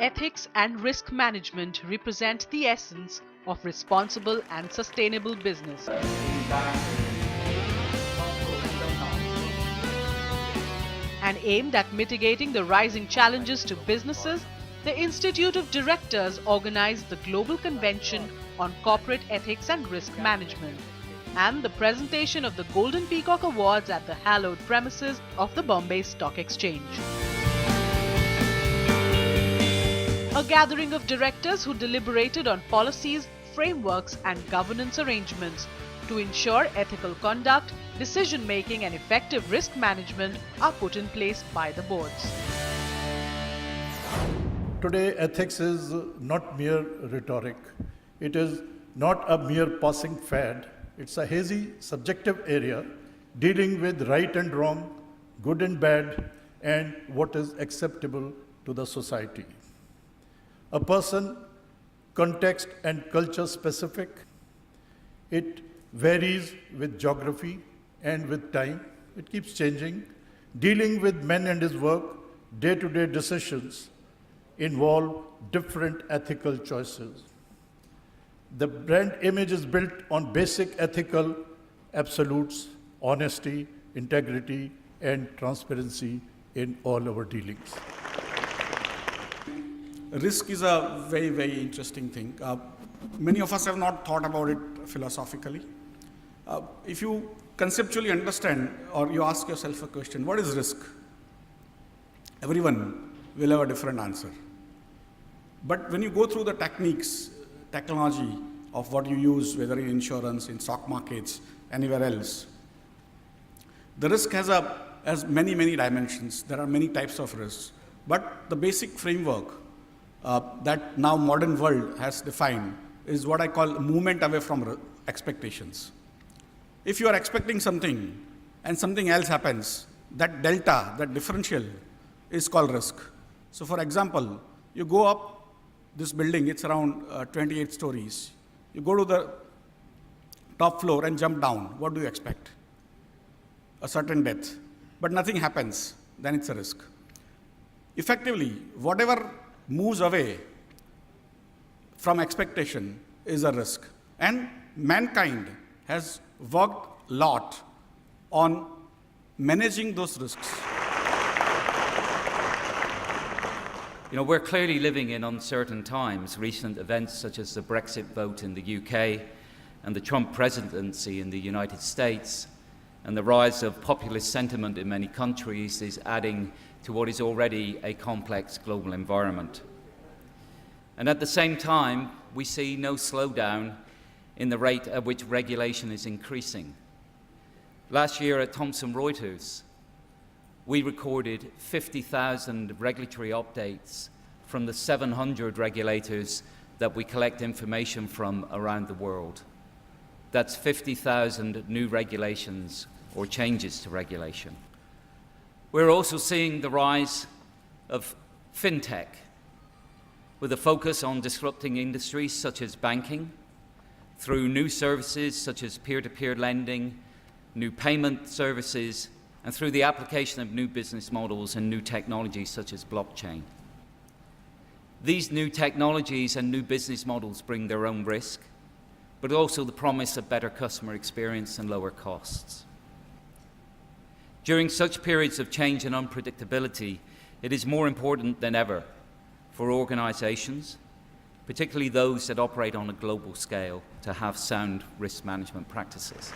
Ethics and risk management represent the essence of responsible and sustainable business. And aimed at mitigating the rising challenges to businesses, the Institute of Directors organized the Global Convention on Corporate Ethics and Risk Management and the presentation of the Golden Peacock Awards at the hallowed premises of the Bombay Stock Exchange. A gathering of directors who deliberated on policies, frameworks and governance arrangements to ensure ethical conduct, decision-making and effective risk management are put in place by the boards. Today, ethics is not mere rhetoric. It is not a mere passing fad. It's a hazy, subjective area dealing with right and wrong, good and bad, and what is acceptable to the society. A person, context and culture specific. It varies with geography and with time. It keeps changing. Dealing with men and his work, day-to-day decisions involve different ethical choices. The brand image is built on basic ethical absolutes, honesty, integrity, and transparency in all our dealings. Risk is a very, very interesting thing. Many of us have not thought about it philosophically. If you conceptually understand or you ask yourself a question, what is risk? Everyone will have a different answer. But when you go through the technology of what you use, whether in insurance, in stock markets, anywhere else, the risk has many, many dimensions. There are many types of risks. But the basic framework that now modern world has defined is what I call movement away from expectations. If you are expecting something and something else happens, that delta, that differential is called risk. So for example, you go up this building, it's around 28 stories. You go to the top floor and jump down. What do you expect? A certain death. But nothing happens, then it's a risk. Effectively, whatever moves away from expectation is a risk. And mankind has worked a lot on managing those risks. You know, we're clearly living in uncertain times. Recent events such as the Brexit vote in the UK and the Trump presidency in the United States and the rise of populist sentiment in many countries is adding to what is already a complex global environment. And at the same time, we see no slowdown in the rate at which regulation is increasing. Last year at Thomson Reuters, we recorded 50,000 regulatory updates from the 700 regulators that we collect information from around the world. That's 50,000 new regulations or changes to regulation. We're also seeing the rise of fintech, with a focus on disrupting industries such as banking, through new services such as peer-to-peer lending, new payment services, and through the application of new business models and new technologies such as blockchain. These new technologies and new business models bring their own risk, but also the promise of better customer experience and lower costs. During such periods of change and unpredictability, it is more important than ever for organizations, particularly those that operate on a global scale, to have sound risk management practices.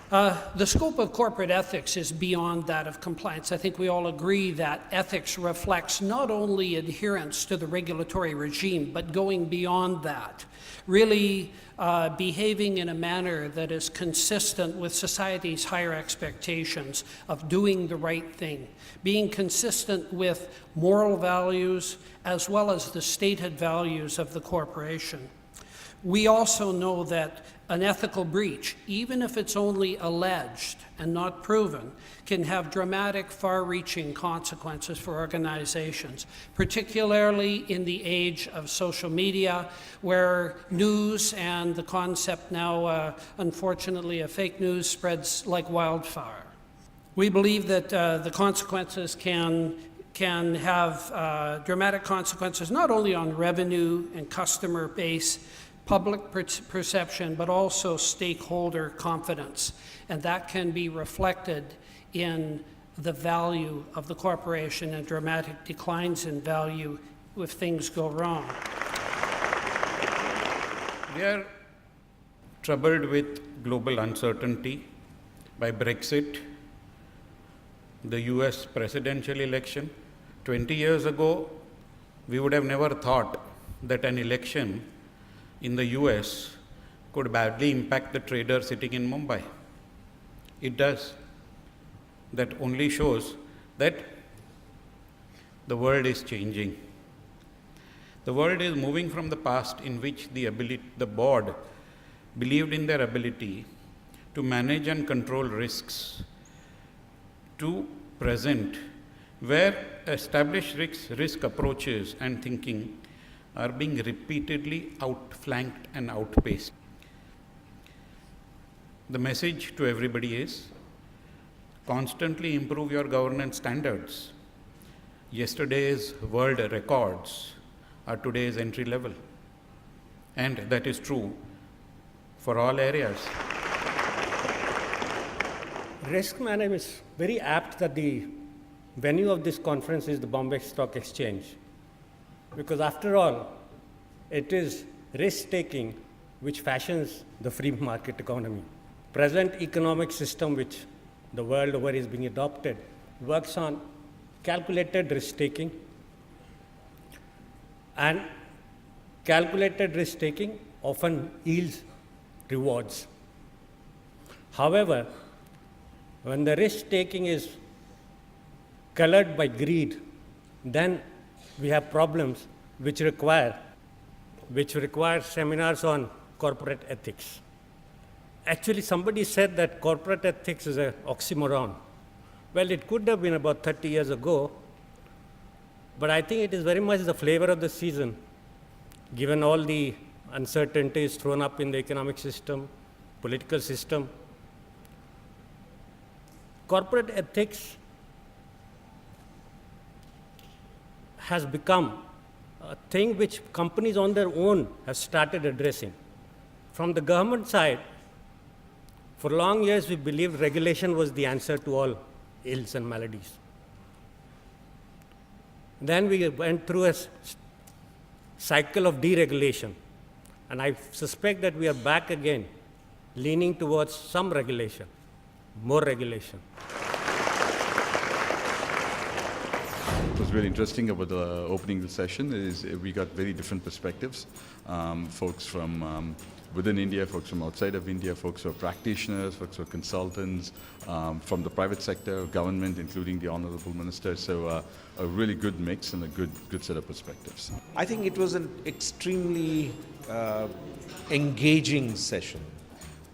The scope of corporate ethics is beyond that of compliance. I think we all agree that ethics reflects not only adherence to the regulatory regime, but going beyond that, really behaving in a manner that is consistent with society's higher expectations of doing the right thing, being consistent with moral values as well as the stated values of the corporation. We also know that an ethical breach, even if it's only alleged and not proven, can have dramatic, far-reaching consequences for organizations, particularly in the age of social media, where news and the concept now, unfortunately, of fake news spreads like wildfire. We believe that the consequences can can have dramatic consequences not only on revenue and customer base, public perception, but also stakeholder confidence. And that can be reflected in the value of the corporation and dramatic declines in value if things go wrong. We are troubled with global uncertainty by Brexit, the US presidential election. 20 years ago, we would have never thought that an election in the US could badly impact the trader sitting in Mumbai. It does. That only shows that the world is changing. The world is moving from the past in which the board believed in their ability to manage and control risks to present, where established risk approaches and thinking are being repeatedly outflanked and outpaced. The message to everybody is constantly improve your governance standards. Yesterday's world records are today's entry level, and that is true for all areas. Risk management is very apt that the venue of this conference is the Bombay Stock Exchange, because after all, it is risk-taking which fashions the free market economy. Present economic system which the world over is being adopted works on calculated risk-taking, and calculated risk-taking often yields rewards. However, when the risk-taking is colored by greed, then we have problems which require seminars on corporate ethics. Actually, somebody said that corporate ethics is an oxymoron. Well, it could have been about 30 years ago, but I think it is very much the flavor of the season, given all the uncertainties thrown up in the economic system, political system. Corporate ethics has become a thing which companies on their own have started addressing. From the government side, for long years we believed regulation was the answer to all ills and maladies. Then we went through a cycle of deregulation, and I suspect that we are back again, leaning towards some regulation, more regulation. What was really interesting about the opening the session is we got very different perspectives. Folks from within India, folks from outside of India, folks who are practitioners, folks who are consultants, from the private sector, government, including the Honorable Minister. So a really good mix and a good set of perspectives. I think it was an extremely engaging session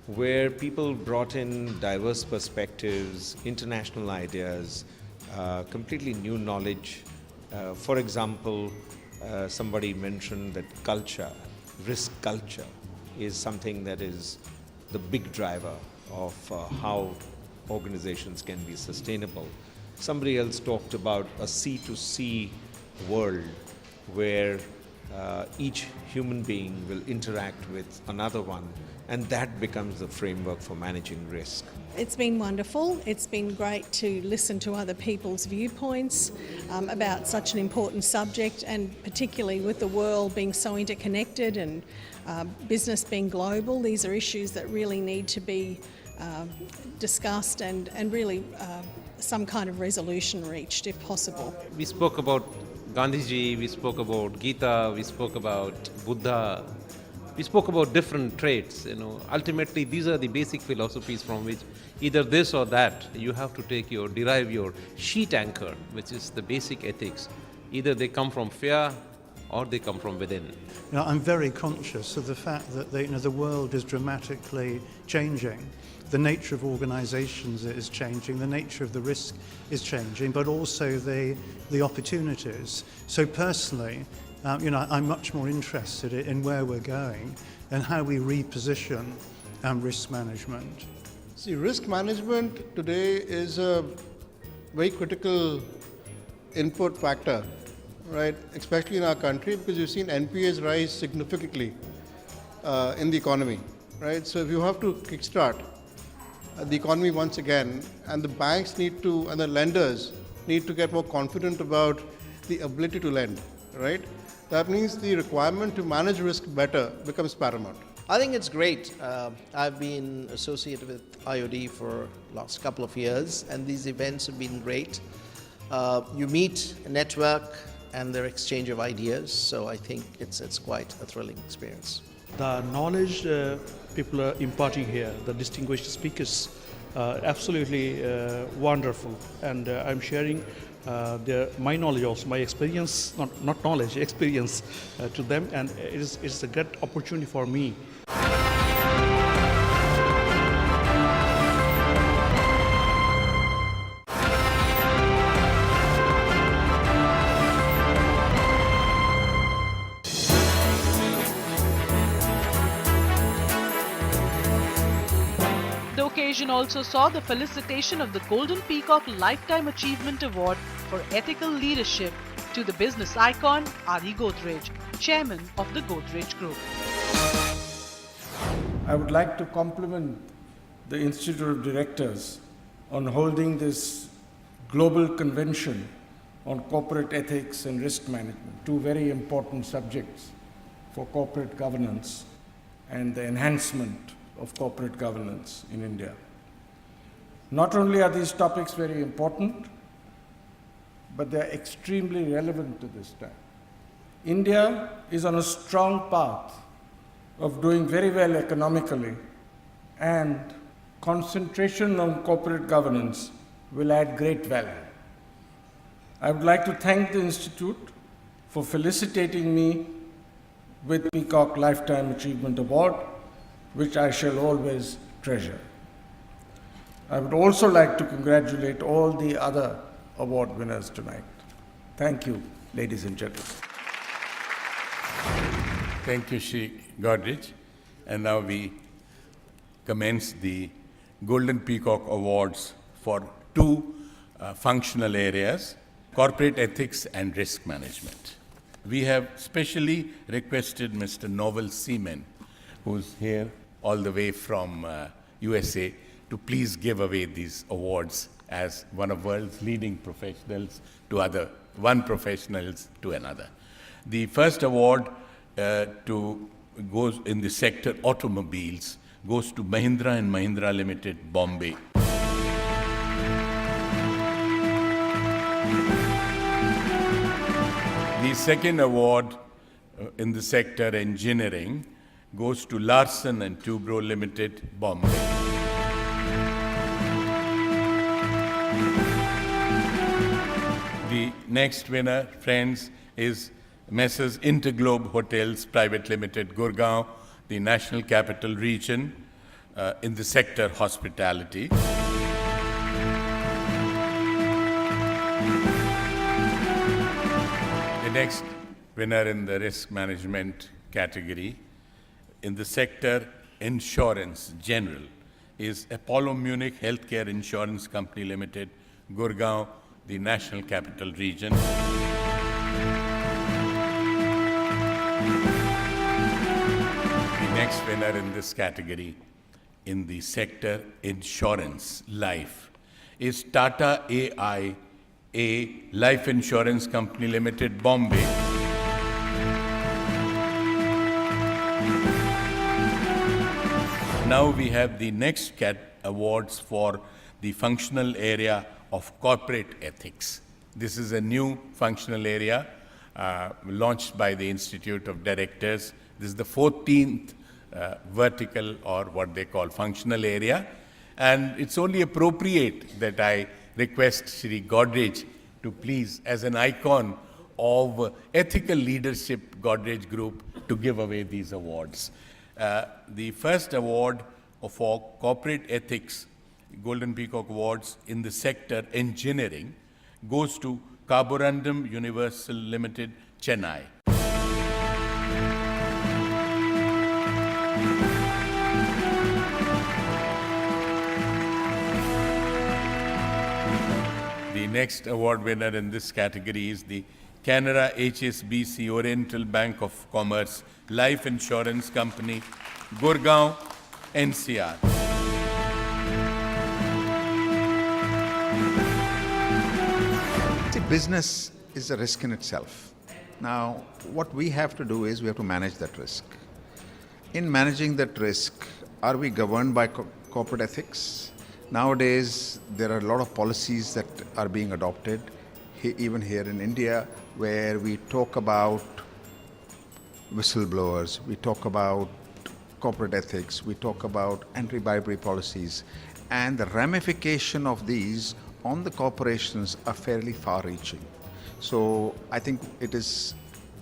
where people brought in diverse perspectives, international ideas, completely new knowledge. For example, somebody mentioned that culture, risk culture, is something that is the big driver of how organizations can be sustainable. Somebody else talked about a C2C world where each human being will interact with another one, and that becomes the framework for managing risk. It's been wonderful. It's been great to listen to other people's viewpoints about such an important subject, and particularly with the world being so interconnected and business being global. These are issues that really need to be discussed and really some kind of resolution reached if possible. We spoke about Gandhiji, we spoke about Gita, we spoke about Buddha, we spoke about different traits. Ultimately these are the basic philosophies from which either this or that you have to derive your sheet anchor, which is the basic ethics. Either they come from fear or they come from within. I'm very conscious of the fact that the world is dramatically changing. The nature of organizations is changing, the nature of the risk is changing, but also the opportunities. So personally, I'm much more interested in where we're going and how we reposition risk management. See, risk management today is a very critical input factor, right, especially in our country, because you've seen NPAs rise significantly in the economy, right? So if you have to kickstart the economy once again, and the banks need to, and the lenders need to get more confident about the ability to lend, right? That means the requirement to manage risk better becomes paramount. I think it's great. I've been associated with IOD for the last couple of years, and these events have been great. You meet, network, and their exchange of ideas, so I think it's quite a thrilling experience. The knowledge people are imparting here, the distinguished speakers, absolutely wonderful, and I'm sharing my knowledge also, my experience, not knowledge, experience to them, and it's a great opportunity for me. The occasion also saw the felicitation of the Golden Peacock Lifetime Achievement Award for Ethical Leadership to the business icon Adi Godrej, chairman of the Godrej Group. I would like to compliment the Institute of Directors on holding this global convention on corporate ethics and risk management, two very important subjects for corporate governance and the enhancement of corporate governance in India. Not only are these topics very important, but they are extremely relevant to this time. India is on a strong path of doing very well economically, and concentration on corporate governance will add great value. I would like to thank the Institute for felicitating me with Peacock Lifetime Achievement Award, which I shall always treasure. I would also like to congratulate all the other award winners tonight. Thank you, ladies and gentlemen. Thank you, Shri Godrej. And now we commence the Golden Peacock Awards for two functional areas, corporate ethics and risk management. We have specially requested Mr. Novel Seaman, who's here all the way from USA, to please give away these awards as one of the world's leading professionals to one professionals to another. The first award goes in the sector automobiles, goes to Mahindra & Mahindra Limited, Bombay. The second award in the sector engineering goes to Larsen & Toubro Limited, Bombay. The next winner, friends, is Messrs. Interglobe Hotels Private Limited, Gurgaon, the National Capital Region, in the sector hospitality. The next winner in the risk management category in the sector insurance general is Apollo Munich Healthcare Insurance Company Limited, Gurgaon, the National Capital Region. The next winner in this category in the sector insurance life is Tata AIA Life Insurance Company Limited, Bombay. Now we have the next awards for the functional area of corporate ethics. This is a new functional area launched by the Institute of Directors. This is the 14th vertical, or what they call functional area. And it's only appropriate that I request Shri Godrej to please, as an icon of ethical leadership Godrej Group, to give away these awards. The first award for corporate ethics, Golden Peacock Awards in the sector engineering, goes to Carborundum Universal Limited, Chennai. The next award winner in this category is the Canara HSBC Oriental Bank of Commerce Life Insurance Company, Gurgaon, NCR. See, business is a risk in itself. Now, what we have to do is we have to manage that risk. In managing that risk, are we governed by corporate ethics? Nowadays, there are a lot of policies that are being adopted, even here in India, where we talk about whistleblowers, we talk about corporate ethics, we talk about anti-bribery policies, and the ramification of these on the corporations are fairly far-reaching. So I think it is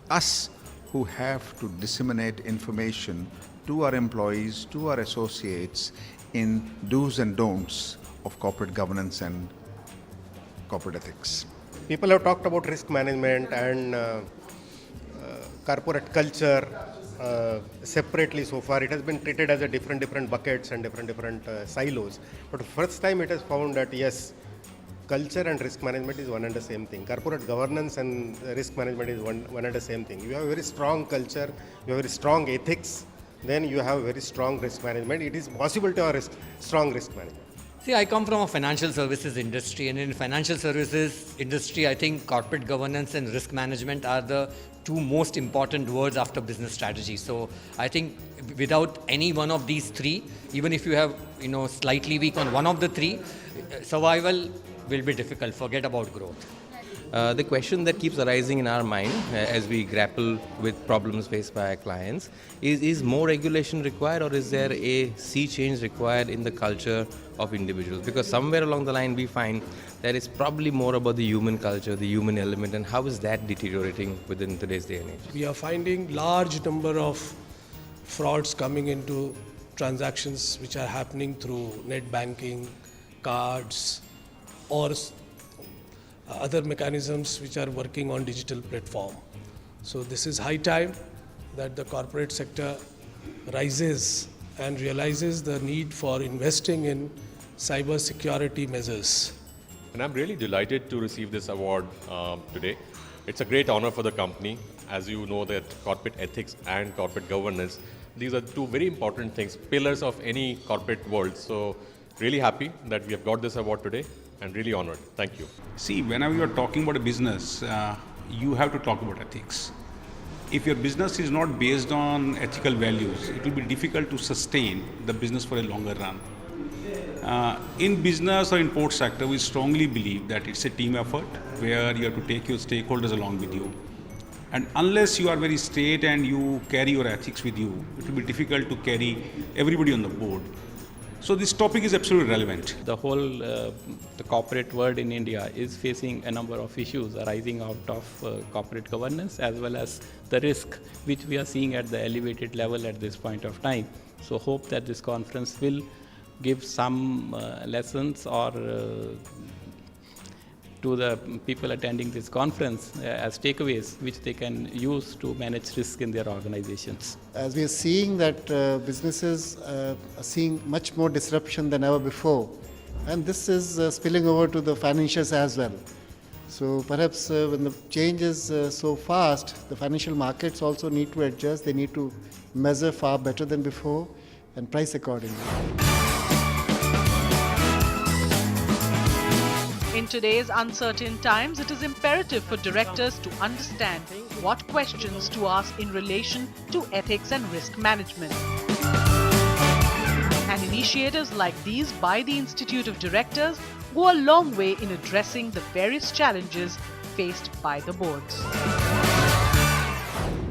us who have to disseminate information to our employees, to our associates in do's and don'ts of corporate governance and corporate ethics. People have talked about risk management and corporate culture separately so far. It has been treated as a different buckets and different silos. But first time it has found that yes, culture and risk management is one and the same thing. Corporate governance and risk management is one and the same thing. You have a very strong culture, you have very strong ethics, then you have very strong risk management. It is possible to have strong risk management. See, I come from a financial services industry, and in financial services industry, I think corporate governance and risk management are the two most important words after business strategy. So I think without any one of these three, even if you have slightly weak on one of the three, survival will be difficult. Forget about growth. The question that keeps arising in our mind as we grapple with problems faced by our clients is more regulation required, or is there a sea change required in the culture of individuals? Because somewhere along the line we find that it's probably more about the human culture, the human element, and how is that deteriorating within today's day and age? We are finding large number of frauds coming into transactions which are happening through net banking, cards, or other mechanisms which are working on digital platform. So this is high time that the corporate sector rises and realizes the need for investing in cyber security measures. And I'm really delighted to receive this award today. It's a great honor for the company. As you know, that corporate ethics and corporate governance, these are two very important things, pillars of any corporate world. So really happy that we have got this award today and really honored. Thank you. See, whenever you are talking about a business, you have to talk about ethics. If your business is not based on ethical values, it will be difficult to sustain the business for a longer run. In business or in port sector, we strongly believe that it's a team effort where you have to take your stakeholders along with you. And unless you are very straight and you carry your ethics with you, it will be difficult to carry everybody on the board. So this topic is absolutely relevant. The whole the corporate world in India is facing a number of issues arising out of corporate governance, as well as the risk which we are seeing at the elevated level at this point of time. So hope that this conference will give some lessons or to the people attending this conference as takeaways which they can use to manage risk in their organizations. As we are seeing that businesses are seeing much more disruption than ever before, and this is spilling over to the financials as well. So perhaps when the change is so fast, the financial markets also need to adjust. They need to measure far better than before and price accordingly. In today's uncertain times, it is imperative for directors to understand what questions to ask in relation to ethics and risk management. And initiatives like these by the Institute of Directors go a long way in addressing the various challenges faced by the boards.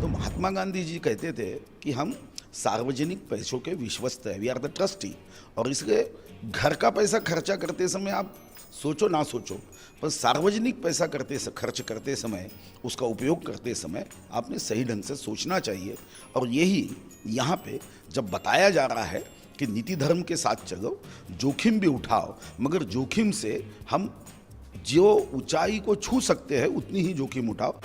तो महात्मा गांधी जी कहते थे कि हम सार्वजनिक पैसों के विश्वस्त हैं, वी आर द ट्रस्टी, और इसलिए घर का पैसा खर्चा करते समय आप सोचो ना सोचो, पर सार्वजनिक पैसा खर्च करते समय, उसका उपयोग करते समय आपने सही ढंग से सोचना चाहिए। और यही यहाँ पे जब बताया जा रहा है कि नीति धर्म के साथ चलो, जोखिम भी उठाओ, मगर जोखिम से हम जो ऊंचाई को छू सकते हैं उतनी ही जोखिम उठाओ।